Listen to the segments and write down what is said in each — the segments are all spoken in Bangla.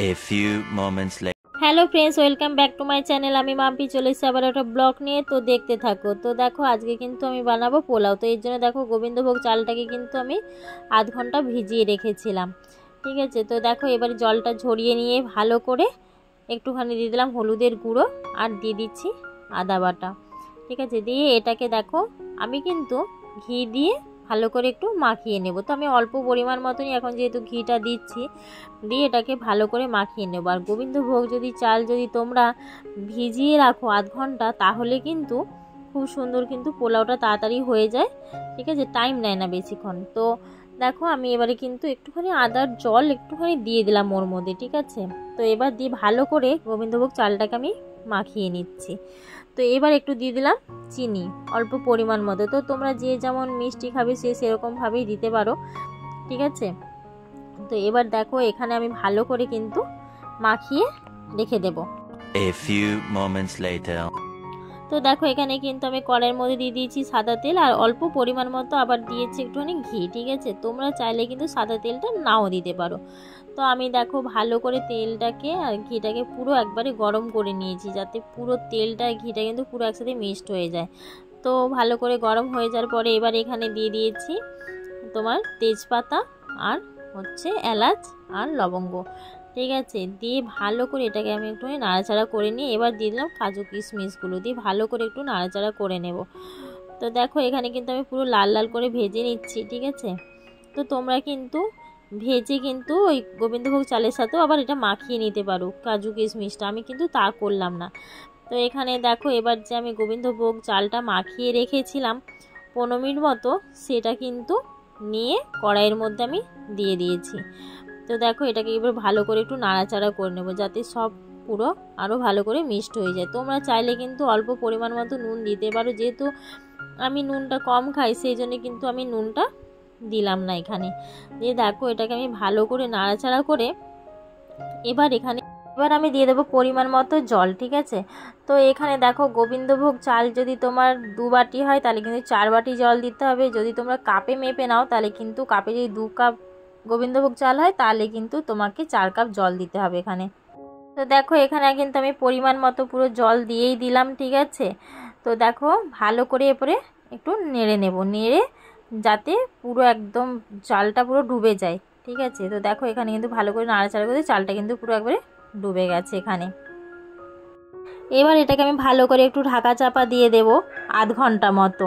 A few moments later. Hello friends, welcome back to my channel. আমি মাম্পি চলে এসেছি আবার একটা ব্লগ নিয়ে। তো দেখতে থাকো। তো দেখো আজকে কিন্তু আমি বানাবো পোলাও। তো এর জন্য দেখো গোবিন্দভোগ চালটাকে কিন্তু আমি আধ ঘন্টা ভিজিয়ে রেখেছিলাম, ঠিক আছে। তো দেখো এবার জলটা ঝরিয়ে নিয়ে ভালো করে একটুখানি দিয়ে দিলাম হলুদের গুঁড়ো আর দিয়ে দিচ্ছি আদা বাটা, ঠিক আছে। দিয়ে এটাকে দেখো আমি কিন্তু ঘি দিয়ে ভালো করে একটু মাখিয়ে নেব। তো আমি অল্প পরিমাণ মতনই এখন যেহেতু ঘিটা দিচ্ছি, দিয়ে এটাকে ভালো করে মাখিয়ে নেব। আর গোবিন্দভোগ চাল যদি তোমরা ভিজিয়ে রাখো আধ ঘন্টা, তাহলে কিন্তু খুব সুন্দর কিন্তু পোলাওটা তাড়াতাড়ি হয়ে যায়, ঠিক আছে, টাইম নেয় না বেশিক্ষণ। তো দেখো আমি এবারে কিন্তু একটুখানি আদার জল একটুখানি দিয়ে দিলাম ওর মধ্যে, ঠিক আছে। তো এবার দিয়ে ভালো করে গোবিন্দভোগ চালটাকে আমি মাখিয়ে নিচ্ছি। তো এবার একটু দিয়ে দিলাম চিনি অল্প পরিমাণ মতো। তো তোমরা যে যেমন মিষ্টি খাবে সেরকমভাবেই দিতে পারো, ঠিক আছে। তো এবার দেখো এখানে আমি ভালো করে কিন্তু মাখিয়ে রেখে দেব। A few moments later. তো দেখো এখানে কিন্তু আমি কড়াইয়ের মধ্যে দিয়ে দিয়েছি সাদা তেল আর অল্প পরিমাণ মতো আবার দিয়েছি একটুখানি ঘি, ঠিক আছে। তোমরা চাইলে কিন্তু সাদা তেলটা নাও দিতে পারো। তো আমি দেখো ভালো করে তেলটাকে আর ঘিটাকে পুরো একবারে গরম করে নিয়েছি, যাতে পুরো তেলটা ঘিটা কিন্তু পুরো একসাথে মিক্সড হয়ে যায়। তো ভালো করে গরম হয়ে যাওয়ার পরে এবার এখানে দিয়ে দিয়েছি তোমার তেজপাতা আর এলাচ আর লবঙ্গ, ঠিক আছে। দিয়ে ভালো করে এটাকে আমি একটু নাড়াচাড়া করে নিয়ে এবার দিয়ে দিলাম কাজু কিশমিশগুলো, দিয়ে ভালো করে একটু নাড়াচাড়া করে নেব। তো দেখো এখানে কিন্তু আমি পুরো লাল লাল করে ভেজে নিচ্ছি, ঠিক আছে। তো তোমরা কিন্তু ভেজে কিন্তু ওই গোবিন্দভোগ চালের সাথেও আবার এটা মাখিয়ে নিতে পারো কাজু কিশমিশটা, আমি কিন্তু তা করলাম না। তো এখানে দেখো এবার যে আমি গোবিন্দভোগ চালটা মাখিয়ে রেখেছিলাম 15 মিনিট মতো, সেটা কিন্তু নিয়ে কড়াইয়ের মধ্যে আমি দিয়ে দিয়েছি। তো দেখো এটাকে এবার ভালো করে একটু নাড়াচাড়া করে নেব, যাতে সব পুরো আরও ভালো করে মিক্সড হয়ে যায়। তোমরা চাইলে কিন্তু অল্প পরিমাণ মতো নুন দিতে পারো, যেহেতু আমি নুনটা কম খাই সেই জন্য কিন্তু আমি নুনটা দিলাম না এখানে। দিয়ে দেখো এটাকে আমি ভালো করে নাড়াচাড়া করে এবার আমি দিয়ে দেবো পরিমাণ মতো জল, ঠিক আছে। তো এখানে দেখো গোবিন্দভোগ চাল যদি তোমার 2 বাটি হয় তাহলে কিন্তু 4 বাটি জল দিতে হবে। যদি তোমরা কাপে মেপে নাও তাহলে কিন্তু কাপে যদি 2 কাপ গোবিন্দভোগ চাল হয় তাহলে কিন্তু তোমাকে 4 কাপ জল দিতে হবে এখানে। তো দেখো এখানে কিন্তু আমি পরিমাণ মতো পুরো জল দিয়েই দিলাম, ঠিক আছে। তো দেখো ভালো করে এরপরে একটু নেড়ে নেব, নেড়ে যাতে পুরো একদম চালটা পুরো ডুবে যায়, ঠিক আছে। তো দেখো এখানে কিন্তু ভালো করে নাড়াচাড়া করে চালটা কিন্তু পুরো একবারে ডুবে গেছে এখানে। এবার এটাকে আমি ভালো করে একটু ঢাকা চাপা দিয়ে দেব আধ ঘন্টা মতো।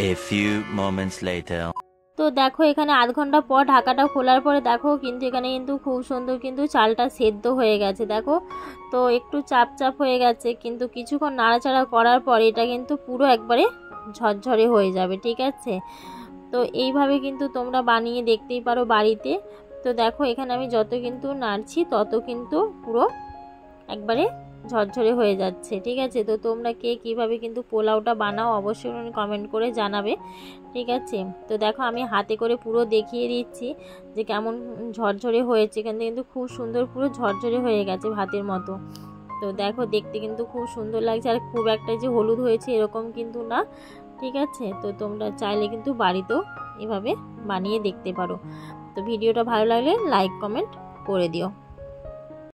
A few moments later. তো দেখো এখানে আধ ঘন্টা পর ঢাকাটা খোলার পরে দেখো কিন্তু এখানে কিন্তু খুব সুন্দর কিন্তু চালটা সেদ্ধ হয়ে গেছে, দেখো। তো একটু চাপ চাপ হয়ে গেছে, কিন্তু কিছুক্ষণ নাড়াচাড়া করার পর এটা কিন্তু পুরো একবারে ঝরঝরে হয়ে যাবে, ঠিক আছে। তো এইভাবে কিন্তু তোমরা বানিয়ে দেখতেই পারো বাড়িতে। তো দেখো এখানে আমি যত কিন্তু নাড়ছি তত কিন্তু পুরো একবারে ঝরঝরে হয়ে যাচ্ছে, ঠিক আছে। তো তোমরা কে কীভাবে কিন্তু পোলাওটা বানাও অবশ্যই কমেন্ট করে জানাবে, ঠিক আছে। তো দেখো আমি হাতে করে পুরো দেখিয়ে দিচ্ছি যে কেমন ঝরঝরে হয়েছে। এখানে কিন্তু খুব সুন্দর পুরো ঝরঝরে হয়ে গেছে ভাতের মতো। তো দেখো দেখতে কিন্তু খুব সুন্দর লাগছে, আর খুব একটা যে হলুদ হয়েছে এরকম কিন্তু না, ঠিক আছে। তো তোমরা চাইলে কিন্তু বাড়িতেও এভাবে বানিয়ে দেখতে পারো। তো ভিডিওটা ভালো লাগলে লাইক কমেন্ট করে দিও।